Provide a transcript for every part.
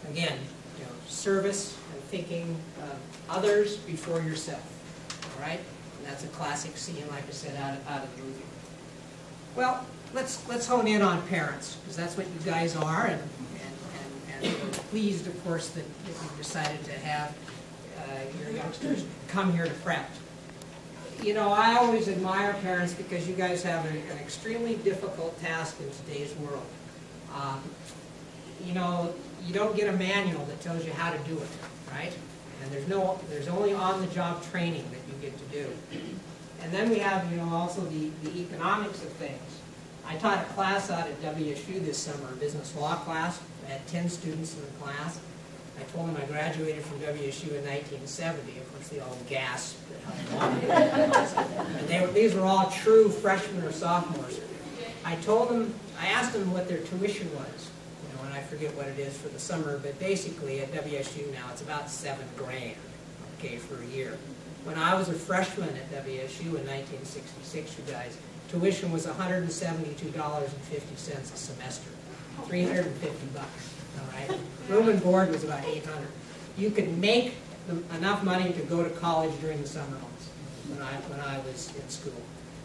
Again, service and thinking of others before yourself. All right? And that's a classic scene, like I said, out of the movie. Well, let's hone in on parents, because that's what you guys are, and we're pleased, of course, that you've decided to have your youngsters come here to prep. I always admire parents because you guys have an extremely difficult task in today's world. You don't get a manual that tells you how to do it, right? And there's only on-the-job training that you get to do. And then we have, also the economics of things. I taught a class out at WSU this summer, a business law class. I had 10 students in the class. I told them I graduated from WSU in 1970. Of course, they all gasped at how long it was. And these were all true freshmen or sophomores. I asked them what their tuition was. And I forget what it is for the summer, but basically at WSU now it's about $7 grand, okay, for a year. When I was a freshman at WSU in 1966, you guys, tuition was $172.50 a semester, $350, all right? Room and board was about $800. You could make enough money to go to college during the summer months when I was in school.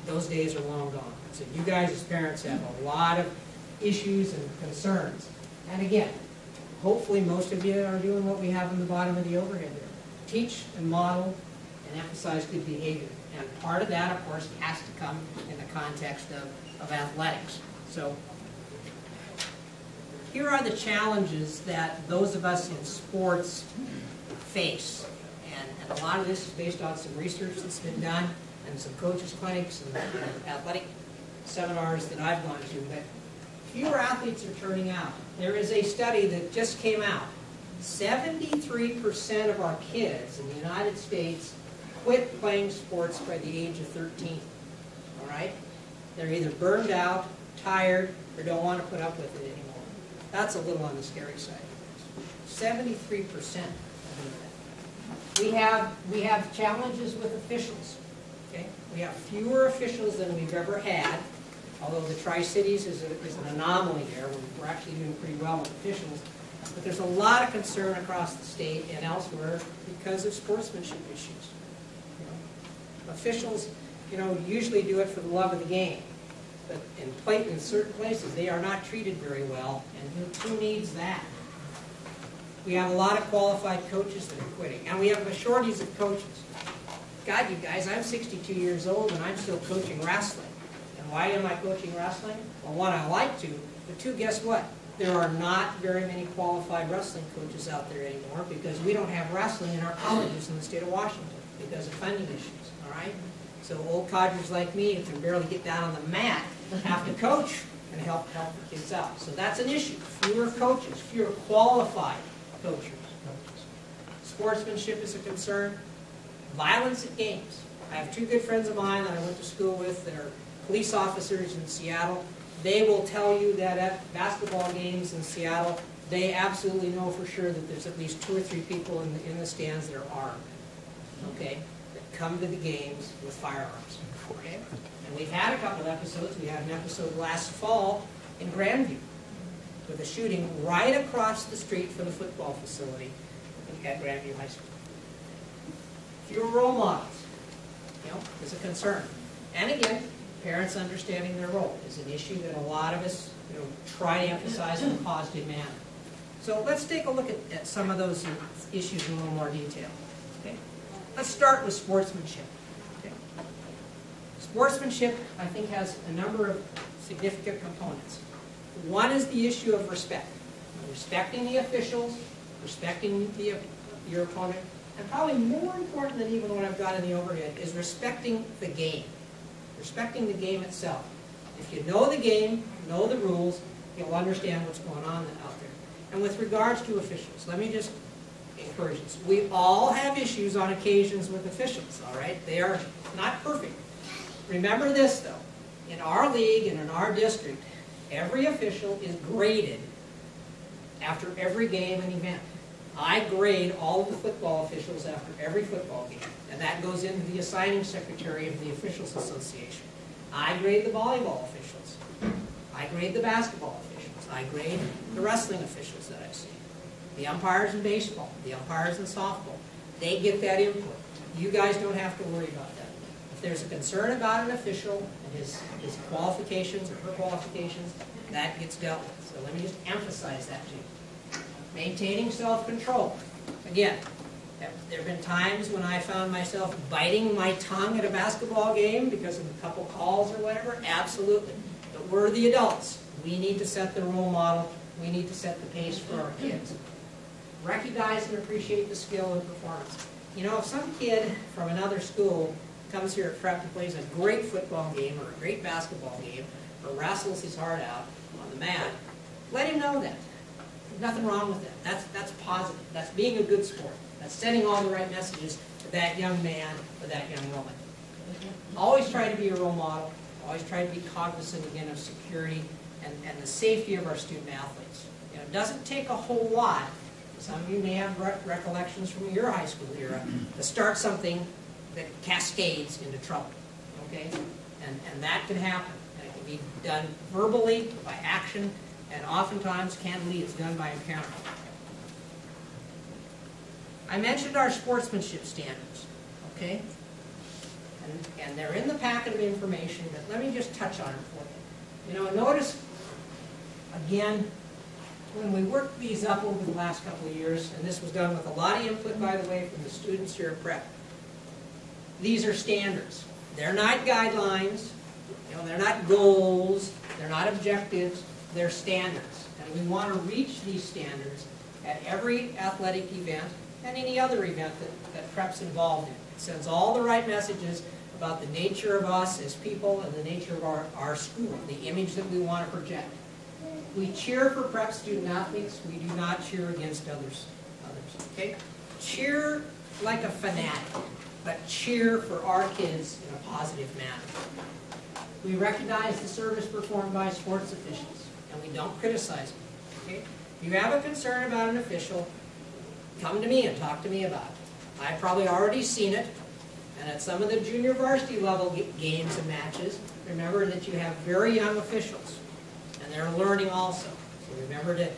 Those days are long gone. So you guys as parents have a lot of issues and concerns. And again, hopefully most of you are doing what we have in the bottom of the overhead there. Teach and model and emphasize good behavior. And part of that, of course, has to come in the context of athletics. So here are the challenges that those of us in sports face. And a lot of this is based on some research that's been done and some coaches' clinics and athletic seminars that I've gone to. But fewer athletes are turning out. There is a study that just came out. 73% of our kids in the United States quit playing sports by the age of 13. All right? They're either burned out, tired, or don't want to put up with it anymore. That's a little on the scary side. 73%. We have challenges with officials. Okay? We have fewer officials than we've ever had. Although the Tri-Cities is an anomaly there. We're actually doing pretty well with officials. But there's a lot of concern across the state and elsewhere because of sportsmanship issues. Officials, usually do it for the love of the game. But in certain places, they are not treated very well. And who needs that? We have a lot of qualified coaches that are quitting. And we have a shortage of coaches. God, you guys, I'm 62 years old and I'm still coaching wrestling. Why am I coaching wrestling? Well, one, I like to, but two, guess what? There are not very many qualified wrestling coaches out there anymore because we don't have wrestling in our colleges in the state of Washington because of funding issues, all right? So old codgers like me who can barely get down on the mat have to coach and help the kids out. So that's an issue. Fewer coaches, fewer qualified coaches. Sportsmanship is a concern. Violence at games. I have two good friends of mine that I went to school with that are police officers in Seattle. They will tell you that at basketball games in Seattle, they absolutely know for sure that there's at least 2 or 3 people in the stands that are armed, okay, that come to the games with firearms. Okay? And we've had a couple episodes. We had an episode last fall in Grandview with a shooting right across the street from the football facility at Grandview High School. Fewer role models, is a concern. And again, parents understanding their role is an issue that a lot of us try to emphasize in a positive manner. So let's take a look at some of those issues in a little more detail. Okay? Let's start with sportsmanship. Okay? Sportsmanship, I think, has a number of significant components. One is the issue of respect. Respecting the officials, respecting your opponent, and probably more important than even what I've got in the overhead is respecting the game. Respecting the game itself. If you know the game, know the rules, you'll understand what's going on out there. And with regards to officials, let me just encourage this. We all have issues on occasions with officials, all right? They are not perfect. Remember this, though. In our league and in our district, every official is graded after every game and event. I grade all of the football officials after every football game, and that goes into the assigning secretary of the Officials Association. I grade the volleyball officials. I grade the basketball officials. I grade the wrestling officials that I see. The umpires in baseball, the umpires in softball, they get that input. You guys don't have to worry about that. If there's a concern about an official and his qualifications or her qualifications, that gets dealt with. So let me just emphasize that to you. Maintaining self-control. Again, there have been times when I found myself biting my tongue at a basketball game because of a couple calls or whatever. Absolutely. But we're the adults. We need to set the role model. We need to set the pace for our kids. Recognize and appreciate the skill and performance. You know, if some kid from another school comes here at prep and plays a great football game or a great basketball game or wrestles his heart out on the mat, let him know that. There's nothing wrong with that. That's positive. That's being a good sport. That's sending all the right messages to that young man or that young woman. Always try to be a role model. Always try to be cognizant, again, of security and the safety of our student athletes. You know, it doesn't take a whole lot. Some of you may have recollections from your high school era to start something that cascades into trouble. Okay? And that can happen. And it can be done verbally, by action, and oftentimes, candidly, it's done by a parent. I mentioned our sportsmanship standards, okay? And they're in the packet of information, but let me just touch on it for you. You know, notice, again, when we worked these up over the last couple of years, and this was done with a lot of input, by the way, from the students here at Prep, these are standards. They're not guidelines, you know, they're not goals, they're not objectives, they're standards. And we want to reach these standards at every athletic event and any other event that Prep's involved in. It sends all the right messages about the nature of us as people and the nature of our school, the image that we want to project. We cheer for Prep student athletes. We do not cheer against others. Okay? Cheer like a fanatic, but cheer for our kids in a positive manner. We recognize the service performed by sports officials, and we don't criticize them. Okay? If you have a concern about an official, come to me and talk to me about it. I've probably already seen it, and at some of the junior varsity level games and matches, remember that you have very young officials, and they're learning also. So remember to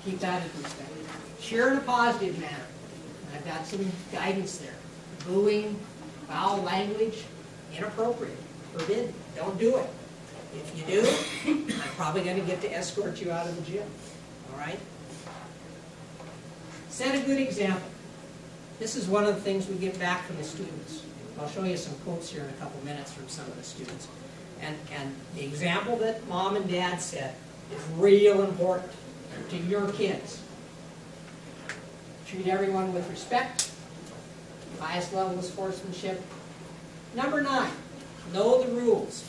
keep that in perspective. Cheer in a positive manner. I've got some guidance there. Booing, foul language, inappropriate, forbidden. Don't do it. If you do, I'm probably going to get to escort you out of the gym. All right? Set a good example. This is one of the things we get back from the students. I'll show you some quotes here in a couple minutes from some of the students. And the example that mom and dad set is real important to your kids. Treat everyone with respect, highest level of sportsmanship. Number 9, know the rules.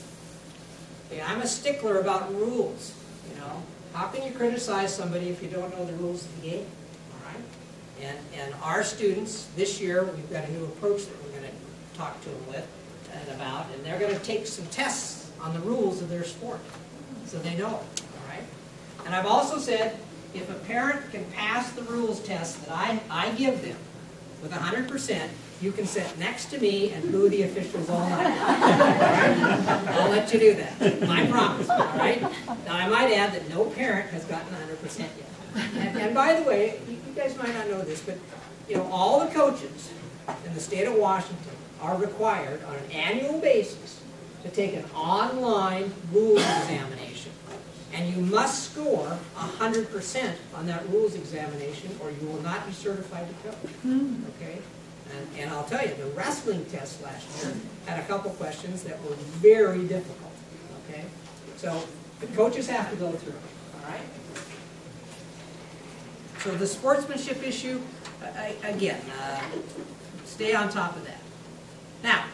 Okay, I'm a stickler about rules. You know, how can you criticize somebody if you don't know the rules of the game? All right? And our students, this year, we've got a new approach that we're going to talk to them with and about, and they're going to take some tests on the rules of their sport so they know it. All right? And I've also said, if a parent can pass the rules test that I give them with 100%, you can sit next to me and boo the officials all night. All right? I'll let you do that. I promise. All right? Now, I might add that no parent has gotten 100% yet. And by the way, you guys might not know this, but you know, all the coaches in the state of Washington are required on an annual basis to take an online rules examination. And you must score 100% on that rules examination, or you will not be certified to coach. Okay? And I'll tell you, the wrestling test last year had a couple questions that were very difficult. Okay? So the coaches have to go through it. All right? So the sportsmanship issue, again, stay on top of that. Now,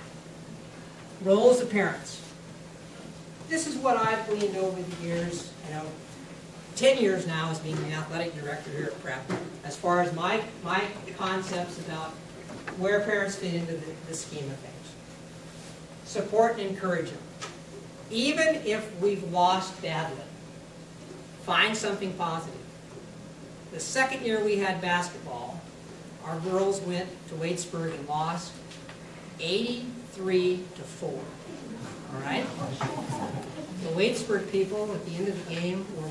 roles of parents. This is what I've gleaned over the years, 10 years now as being the athletic director here at Prep, as far as my concepts about where parents fit into the scheme of things. Support and encourage them. Even if we've lost badly, find something positive. The second year we had basketball, our girls went to Waitsburg and lost 83-4. All right? The Waitsburg people at the end of the game were